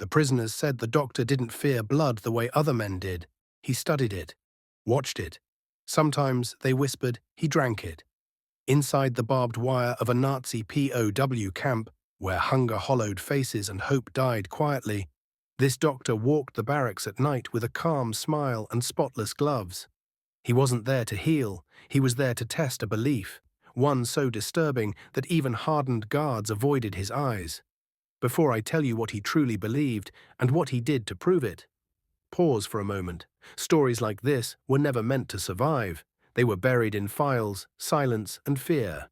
The prisoners said the doctor didn't fear blood the way other men did. He studied it, watched it. Sometimes, they whispered, he drank it. Inside the barbed wire of a Nazi POW camp, where hunger hollowed faces and hope died quietly, this doctor walked the barracks at night with a calm smile and spotless gloves. He wasn't there to heal, he was there to test a belief, one so disturbing that even hardened guards avoided his eyes. Before I tell you what he truly believed and what he did to prove it, pause for a moment. Stories like this were never meant to survive. They were buried in files, silence, and fear.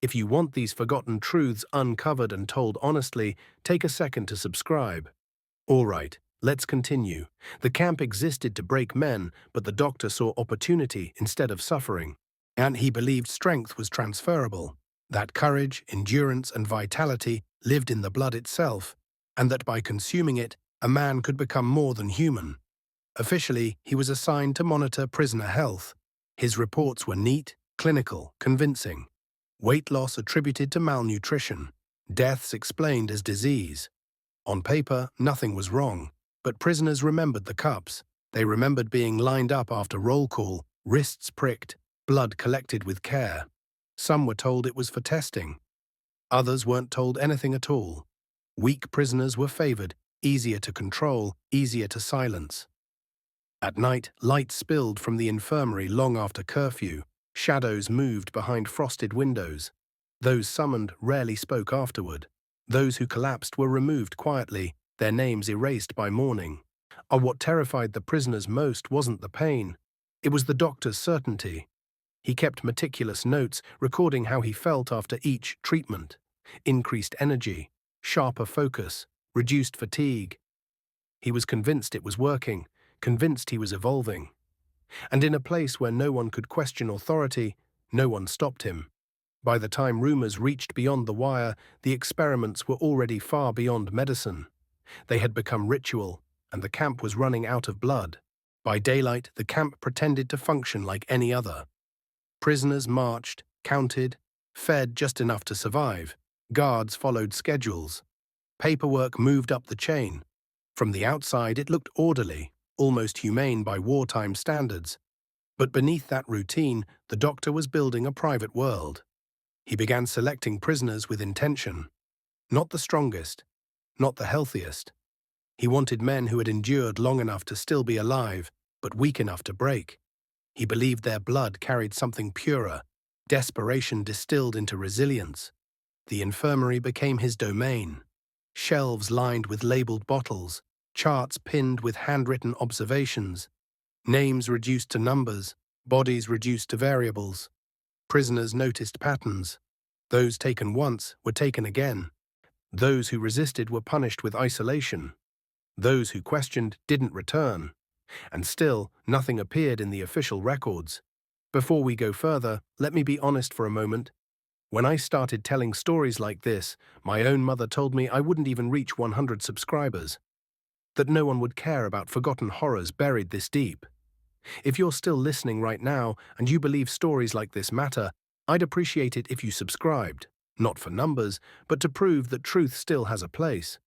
If you want these forgotten truths uncovered and told honestly, take a second to subscribe. All right, let's continue. The camp existed to break men, but the doctor saw opportunity instead of suffering. And he believed strength was transferable, that courage, endurance, and vitality lived in the blood itself, and that by consuming it, a man could become more than human. Officially, he was assigned to monitor prisoner health. His reports were neat, clinical, convincing. Weight loss attributed to malnutrition. Deaths explained as disease. On paper, nothing was wrong, but prisoners remembered the cups. They remembered being lined up after roll call, wrists pricked, blood collected with care. Some were told it was for testing. Others weren't told anything at all. Weak prisoners were favored, easier to control, easier to silence. At night, light spilled from the infirmary long after curfew. Shadows moved behind frosted windows. Those summoned rarely spoke afterward. Those who collapsed were removed quietly, their names erased by morning. And what terrified the prisoners most wasn't the pain. It was the doctor's certainty. He kept meticulous notes, recording how he felt after each treatment. Increased energy, sharper focus, reduced fatigue. He was convinced it was working, convinced he was evolving. And in a place where no one could question authority, no one stopped him. By the time rumors reached beyond the wire, the experiments were already far beyond medicine. They had become ritual, and the camp was running out of blood. By daylight, the camp pretended to function like any other. Prisoners marched, counted, fed just enough to survive. Guards followed schedules. Paperwork moved up the chain. From the outside, it looked orderly, almost humane by wartime standards. But beneath that routine, the doctor was building a private world. He began selecting prisoners with intention. Not the strongest, not the healthiest. He wanted men who had endured long enough to still be alive, but weak enough to break. He believed their blood carried something purer, desperation distilled into resilience. The infirmary became his domain. Shelves lined with labeled bottles, charts pinned with handwritten observations, names reduced to numbers, bodies reduced to variables. Prisoners noticed patterns. Those taken once were taken again. Those who resisted were punished with isolation. Those who questioned didn't return. And still, nothing appeared in the official records. Before we go further, let me be honest for a moment. When I started telling stories like this, my own mother told me I wouldn't even reach 100 subscribers. That no one would care about forgotten horrors buried this deep. If you're still listening right now and you believe stories like this matter, I'd appreciate it if you subscribed, not for numbers, but to prove that truth still has a place.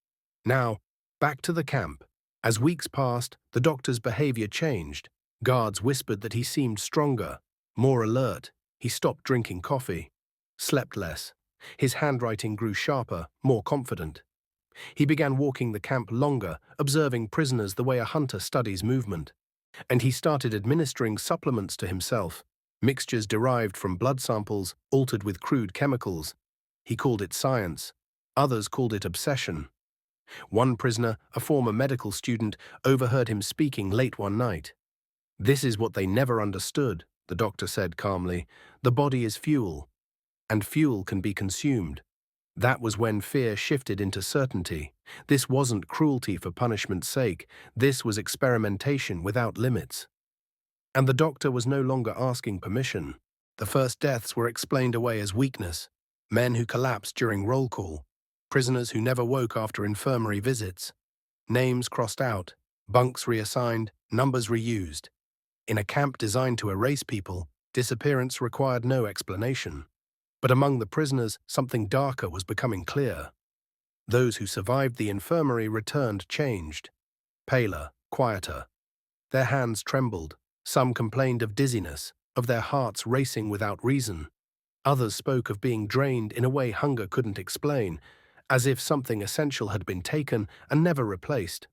Now, back to the camp. As weeks passed, the doctor's behavior changed. Guards whispered that he seemed stronger, more alert. He stopped drinking coffee, slept less. His handwriting grew sharper, more confident. He began walking the camp longer, observing prisoners the way a hunter studies movement. And he started administering supplements to himself, mixtures derived from blood samples altered with crude chemicals. He called it science. Others called it obsession. One prisoner, a former medical student, overheard him speaking late one night. "This is what they never understood," the doctor said calmly. "The body is fuel, and fuel can be consumed." That was when fear shifted into certainty. This wasn't cruelty for punishment's sake. This was experimentation without limits. And the doctor was no longer asking permission. The first deaths were explained away as weakness. Men who collapsed during roll call. Prisoners who never woke after infirmary visits. Names crossed out, bunks reassigned, numbers reused. In a camp designed to erase people, disappearance required no explanation. But among the prisoners, something darker was becoming clear. Those who survived the infirmary returned changed, paler, quieter. Their hands trembled. Some complained of dizziness, of their hearts racing without reason. Others spoke of being drained in a way hunger couldn't explain, as if something essential had been taken and never replaced.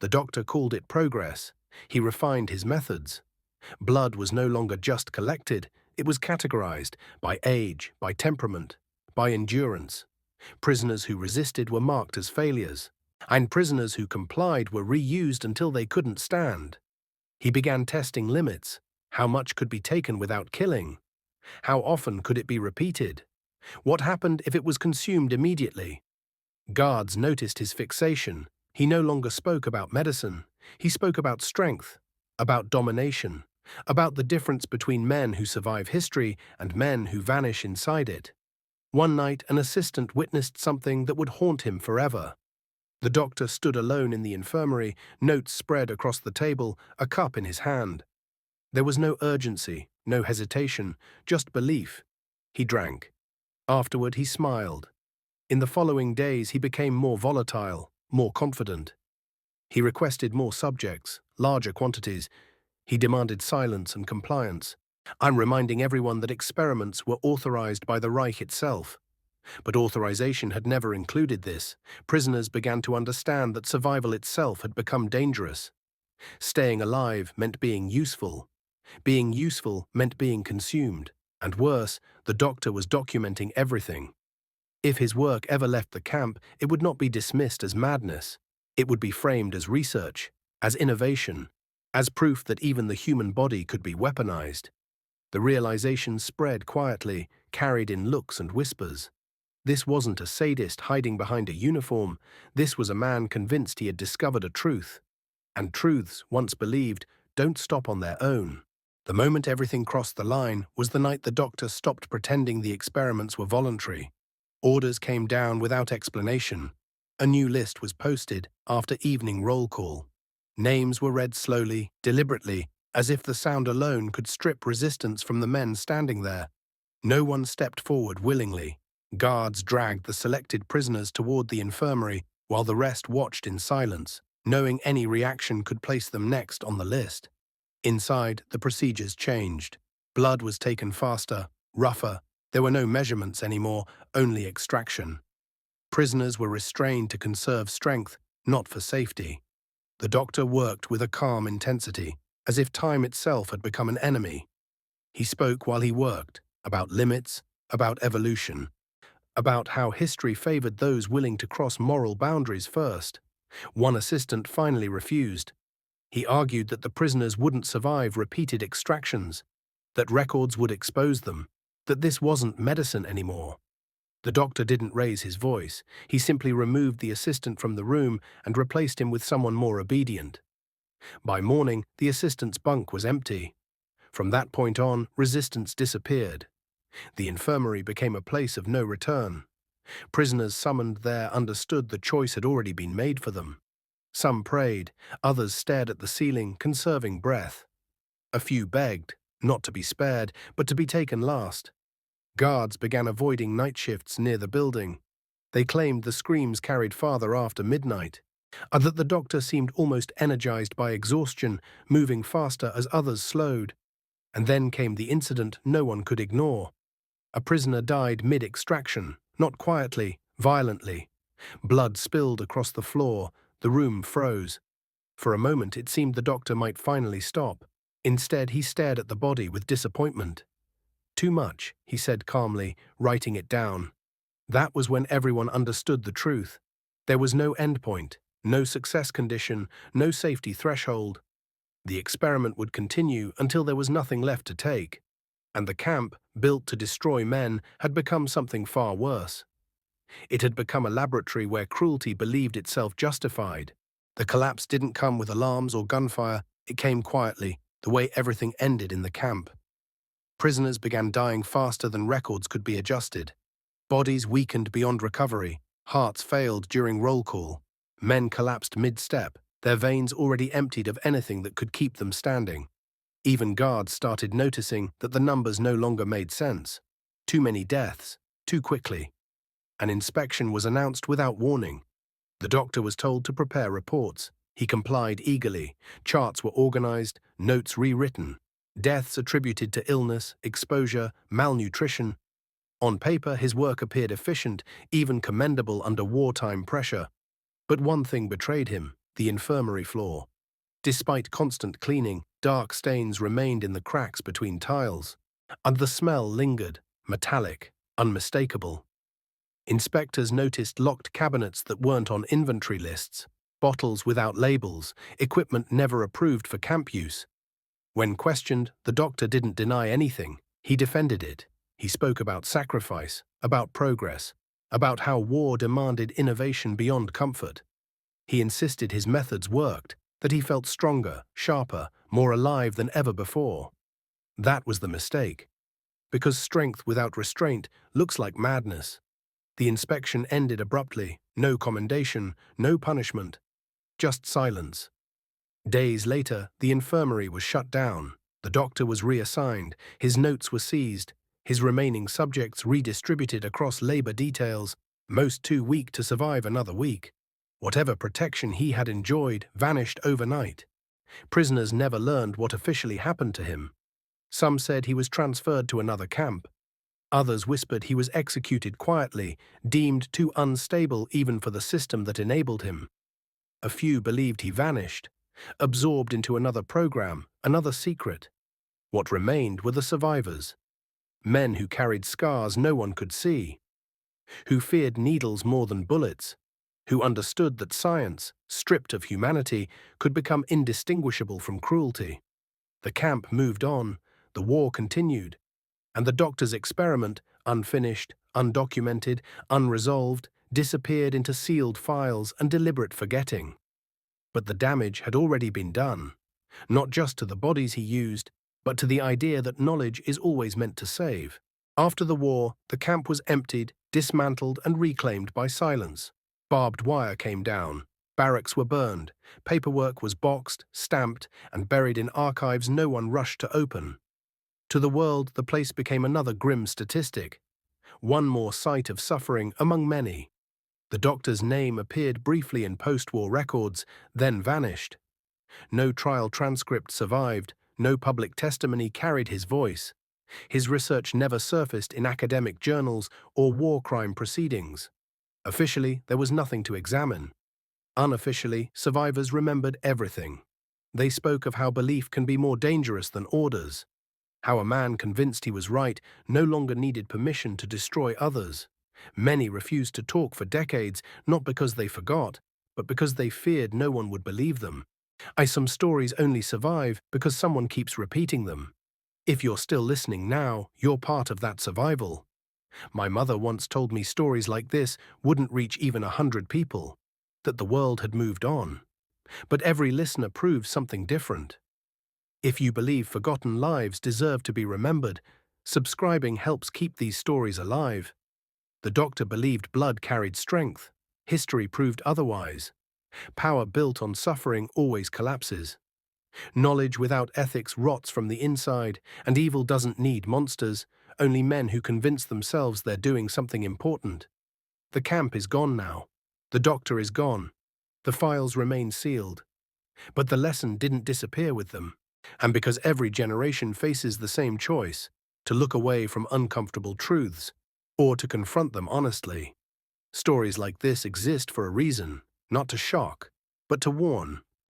The doctor called it progress. He refined his methods. Blood was no longer just collected, it was categorized by age, by temperament, by endurance. Prisoners who resisted were marked as failures, and prisoners who complied were reused until they couldn't stand. He began testing limits. How much could be taken without killing? How often could it be repeated? What happened if it was consumed immediately? Guards noticed his fixation. He no longer spoke about medicine. He spoke about strength, about domination, about the difference between men who survive history and men who vanish inside it. One night, an assistant witnessed something that would haunt him forever. The doctor stood alone in the infirmary, notes spread across the table, a cup in his hand. There was no urgency, no hesitation, just belief. He drank. Afterward, he smiled. In the following days, he became more volatile, more confident. He requested more subjects, larger quantities. He demanded silence and compliance. I'm reminding everyone that experiments were authorized by the Reich itself. But authorization had never included this. Prisoners began to understand that survival itself had become dangerous. Staying alive meant being useful. Being useful meant being consumed. And worse, the doctor was documenting everything. If his work ever left the camp, it would not be dismissed as madness. It would be framed as research, as innovation, as proof that even the human body could be weaponized. The realization spread quietly, carried in looks and whispers. This wasn't a sadist hiding behind a uniform. This was a man convinced he had discovered a truth. And truths, once believed, don't stop on their own. The moment everything crossed the line was the night the doctor stopped pretending the experiments were voluntary. Orders came down without explanation. A new list was posted after evening roll call. Names were read slowly, deliberately, as if the sound alone could strip resistance from the men standing there. No one stepped forward willingly. Guards dragged the selected prisoners toward the infirmary, while the rest watched in silence, knowing any reaction could place them next on the list. Inside, the procedures changed. Blood was taken faster, rougher. There were no measurements anymore, only extraction. Prisoners were restrained to conserve strength, not for safety. The doctor worked with a calm intensity, as if time itself had become an enemy. He spoke while he worked, about limits, about evolution, about how history favored those willing to cross moral boundaries first. One assistant finally refused. He argued that the prisoners wouldn't survive repeated extractions, that records would expose them, that this wasn't medicine anymore. The doctor didn't raise his voice. He simply removed the assistant from the room and replaced him with someone more obedient. By morning, the assistant's bunk was empty. From that point on, resistance disappeared. The infirmary became a place of no return. Prisoners summoned there understood the choice had already been made for them. Some prayed, others stared at the ceiling, conserving breath. A few begged, not to be spared, but to be taken last. Guards began avoiding night shifts near the building. They claimed the screams carried farther after midnight, and that the doctor seemed almost energized by exhaustion, moving faster as others slowed. And then came the incident no one could ignore. A prisoner died mid-extraction, not quietly, violently. Blood spilled across the floor, the room froze. For a moment it seemed the doctor might finally stop. Instead, he stared at the body with disappointment. Too much, he said calmly, writing it down. That was when everyone understood the truth. There was no endpoint, no success condition, no safety threshold. The experiment would continue until there was nothing left to take. And the camp, built to destroy men, had become something far worse. It had become a laboratory where cruelty believed itself justified. The collapse didn't come with alarms or gunfire, it came quietly, the way everything ended in the camp. Prisoners began dying faster than records could be adjusted. Bodies weakened beyond recovery, hearts failed during roll call. Men collapsed mid-step, their veins already emptied of anything that could keep them standing. Even guards started noticing that the numbers no longer made sense. Too many deaths, too quickly. An inspection was announced without warning. The doctor was told to prepare reports. He complied eagerly. Charts were organized, notes rewritten. Deaths attributed to illness, exposure, malnutrition. On paper, his work appeared efficient, even commendable under wartime pressure. But one thing betrayed him: the infirmary floor. Despite constant cleaning, dark stains remained in the cracks between tiles, and the smell lingered, metallic, unmistakable. Inspectors noticed locked cabinets that weren't on inventory lists, bottles without labels, equipment never approved for camp use. When questioned, the doctor didn't deny anything. He defended it. He spoke about sacrifice, about progress, about how war demanded innovation beyond comfort. He insisted his methods worked, that he felt stronger, sharper, more alive than ever before. That was the mistake. Because strength without restraint looks like madness. The inspection ended abruptly. No commendation, no punishment, just silence. Days later, the infirmary was shut down. The doctor was reassigned. His notes were seized. His remaining subjects redistributed across labor details, most too weak to survive another week. Whatever protection he had enjoyed vanished overnight. Prisoners never learned what officially happened to him. Some said he was transferred to another camp. Others whispered he was executed quietly, deemed too unstable even for the system that enabled him. A few believed he vanished, absorbed into another program, another secret. What remained were the survivors. Men who carried scars no one could see, who feared needles more than bullets, who understood that science, stripped of humanity, could become indistinguishable from cruelty. The camp moved on, the war continued, and the doctor's experiment, unfinished, undocumented, unresolved, disappeared into sealed files and deliberate forgetting. But the damage had already been done, not just to the bodies he used, but to the idea that knowledge is always meant to save. After the war, the camp was emptied, dismantled, and reclaimed by silence. Barbed wire came down, barracks were burned, paperwork was boxed, stamped, and buried in archives no one rushed to open. To the world, the place became another grim statistic, one more site of suffering among many. The doctor's name appeared briefly in post-war records, then vanished. No trial transcript survived, no public testimony carried his voice. His research never surfaced in academic journals or war crime proceedings. Officially, there was nothing to examine. Unofficially, survivors remembered everything. They spoke of how belief can be more dangerous than orders, how a man convinced he was right no longer needed permission to destroy others. Many refused to talk for decades, not because they forgot, but because they feared no one would believe them. Some stories only survive because someone keeps repeating them. If you're still listening now, you're part of that survival. My mother once told me stories like this wouldn't reach even 100 people, that the world had moved on. But every listener proves something different. If you believe forgotten lives deserve to be remembered, subscribing helps keep these stories alive. The doctor believed blood carried strength. History proved otherwise. Power built on suffering always collapses. Knowledge without ethics rots from the inside, and evil doesn't need monsters, only men who convince themselves they're doing something important. The camp is gone now. The doctor is gone. The files remain sealed. But the lesson didn't disappear with them. And because every generation faces the same choice, to look away from uncomfortable truths, or to confront them honestly. Stories like this exist for a reason, not to shock, but to warn.